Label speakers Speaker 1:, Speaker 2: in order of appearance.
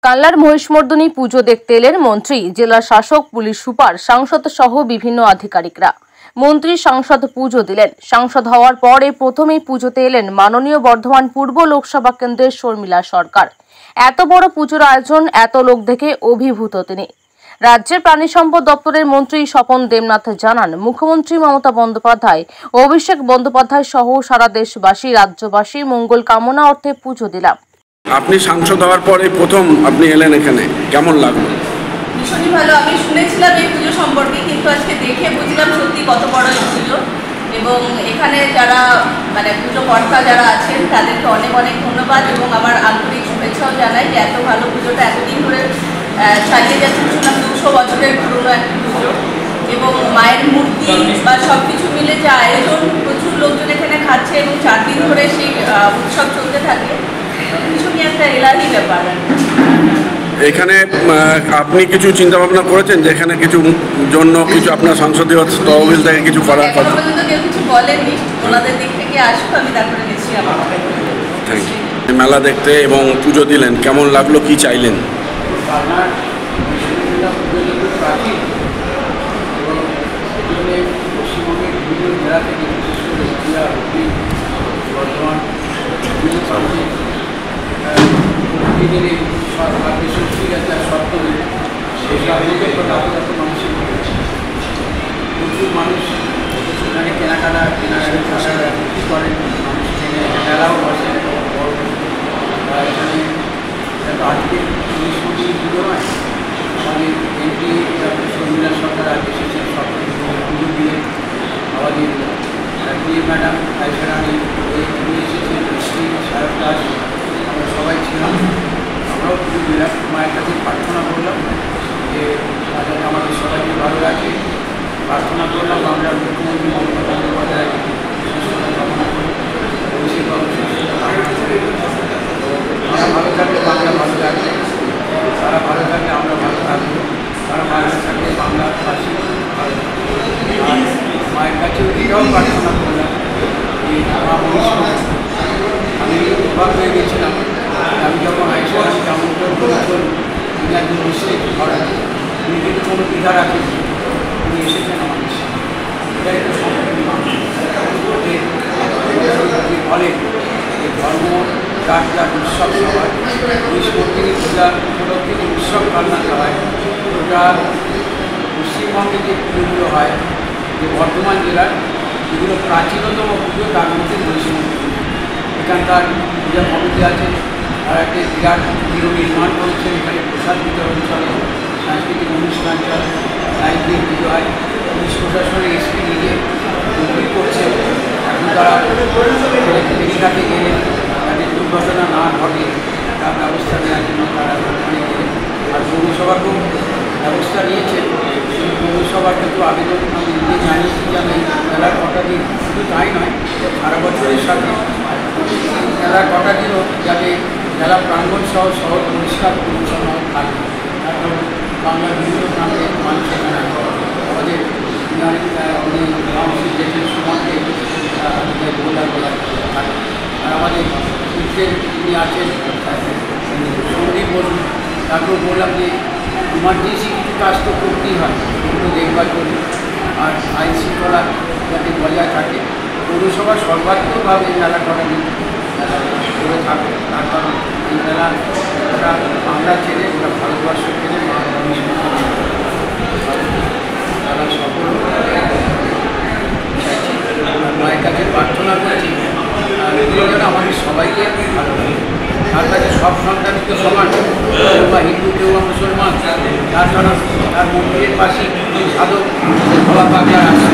Speaker 1: কানলার মহিষমর্দিনী পুজো দেখতে এলেন মন্ত্রী, জেলা শাসক, পুলিশ সুপার, সাংসদ সহ বিভিন্ন আধিকারিকরা। মন্ত্রী সাংসদ পুজো দিলেন। সাংসদ হওয়ার পরে প্রথমেই পুজোতে এলেন মাননীয় বর্ধমান পূর্ব লোকসভা কেন্দ্রের শর্মিলা সরকার। এত বড় পুজোর আয়োজন, এত লোক দেখে অভিভূত তিনি। রাজ্যের প্রাণী সম্পদ দপ্তরের মন্ত্রী স্বপন দেবনাথ জানান, মুখ্যমন্ত্রী মমতা বন্দ্যোপাধ্যায়, অভিষেক বন্দ্যোপাধ্যায় সহ সারা দেশবাসী, রাজ্যবাসী মঙ্গল কামনা অর্থে পুজো দিলাম।
Speaker 2: আপনি সাংসদ হওয়ার পরে প্রথম আপনি এলেন এখানে, কেমন লাগলো?
Speaker 3: ভীষণই ভালো। আমি শুনেছিলাম এই পুজো সম্পর্কে, কিন্তু আজকে দেখে বুঝলাম সত্যি কত বড় এই পুজো। এবং এখানে যারা পুজো কর্তা যারা আছেন তাদেরকে অনেক অনেক ধন্যবাদ এবং আমার আন্তরিক শুভেচ্ছাও জানাই যে এত ভালো পুজোটা এতদিন ধরে চালিয়ে যাচ্ছে। শুনলাম 200 বছরের পুরনো একটা পুজো এবং মায়ের মূর্তি বা সব কিছু মিলে যে আয়োজন, প্রচুর লোকজন এখানে খাচ্ছে এবং 4 দিন ধরে সেই উৎসব চলতে থাকে। ভীষণই একটা এলাহি ব্যাপার।
Speaker 2: এখানে আপনি কিছু চিন্তা ভাবনা করেছেন যে এখানে কিছু জন্য কিছু আপনার সংসদীয় তহবিল থেকে কিছু করার কথা?
Speaker 3: পর্যন্ত কেউ কিছু বলেনি, ওনাদের দিক থেকে আসুক, আমি তারপরে নিচ্ছি আমার।
Speaker 2: Thank you. মেলা দেখতে এবং পুজো দিলেন, কেমন লাগলো, কি চাইলেন?
Speaker 4: পশ্চিমবঙ্গের বিভিন্ন জেলা থেকে বিশেষ করে নদিয়া, হুগলি, বর্ধমান প্রতিদিনই দেশের সপ্তমী সেই রাজ্যকে মানুষের প্রচুর মানুষ সেখানে কেনাকাটা বিক্রি করেন, মানুষ কিনে মেলাও বসে। এখানে আজকে 19 কোটি পুজো নয়, আমাদের এমপি শর্মিলা সরকার আজ এসেছেন সপ্তমী পুজো দিয়ে। আমাদের প্রিয় ম্যাডাম আইসারানি এসেছেন, সায়ক দাস, আমরা সবাই ছিলাম। আমরাও পুজো দিলাম, মায়ের কাছে প্রার্থনা করলাম যে আমাদের সবাইকে ভালো রাখে। প্রার্থনা করলাম আমরা মুখ্যমন্ত্রী মমতা বন্দ্যোপাধ্যায় কামনা করি, অভিষেক তারা ভালো থাকলে বাংলা ভালো থাকবে, তারা ভালো থাকলে আমরা ভালো থাকবো, তারা ভালো থাকলে বাংলার পাশে ভালো থাকবে। আর মায়ের কাছে এটাও প্রার্থনা করলাম যে আমি অবাক হয়ে গেছিলাম। আমি যখন আইসারানিকে আমন্ত্রণ করেছেন, তিনি একজন নিশ্চিত করেন, উনি কিন্তু কোনো দ্বিধা রাখেন, উনি এসেছেন আমাদের সাথে। এটা একটু সম্পূর্ণ বলে যে ধর্ম যার যার উৎসব সভায় মহিষমর্দিনী পূজার উপলক্ষে যে উৎসব পালন হয়, ওটা পশ্চিমবঙ্গে যে পুজোগুলো হয়, যে বর্ধমান জেলার যেগুলো প্রাচীনতম পুজো তার মধ্যে মহিষমর্দিনী। এখানকার পূজা কমিটি আছে, আর একটা বিরাট পুজো নির্মাণ করেছেন, এখানে প্রসাদ বিতরণ চলে, সাংস্কৃতিক অনুষ্ঠান চলে, লাইট দিয়ে পুজো হয়। পুলিশ প্রশাসনের এসপি নিজে তৈরি করছে। এখন তারা ফেরিঘাটে গেলে যাতে দুর্ঘটনা না ঘটে তার ব্যবস্থা নেওয়ার জন্য তারা ওখানে গেলেন। আর পৌরসভাকেও ব্যবস্থা নিয়েছেন। পৌরসভার কিন্তু আবেদন আমি নিজে জানিয়েছি যে আমি মেলার কটা দিন, শুধু তাই নয়, সারা বছরের সাথে মেলার কটা দিনও যাতে মেলা প্রাঙ্গণ সহ শহর পরিষ্কার পরিচ্ছন্ন থাকবে। কারণ বাংলার বিভিন্ন প্রান্তে মানুষ এখানে আমাদের উনি মানুষের দেশের সমাজে বলা থাকে। আর আমাদের শিল্পের যিনি আছেন সন্দীপ বলুন, তাকেও বললাম যে ইমার্জেন্সি কিছু কাজ তো করতেই হয়, এগুলো দেখভাল করি। আর আইন শৃঙ্খলা যাতে বজায় থাকে, পৌরসভা সর্বাত্মকভাবে মেলা করা নিয়ে করে থাকে। তার কারণ এই মেলা ওরা বাংলা ছেড়ে, ওরা ভারতবর্ষ ছেড়ে তারা সকল মায়ের কাছে প্রার্থনা করেছি আর এগুলো যেন আমাদের সবাইকে ভালো লাগে। তার কাছে সব সন্তানই তো সমান, কেউ বা হিন্দু, কেউ বা মুসলমান। তাছাড়া তার মন্দিরের পাশে সাধক বাবা পাগলা আছে।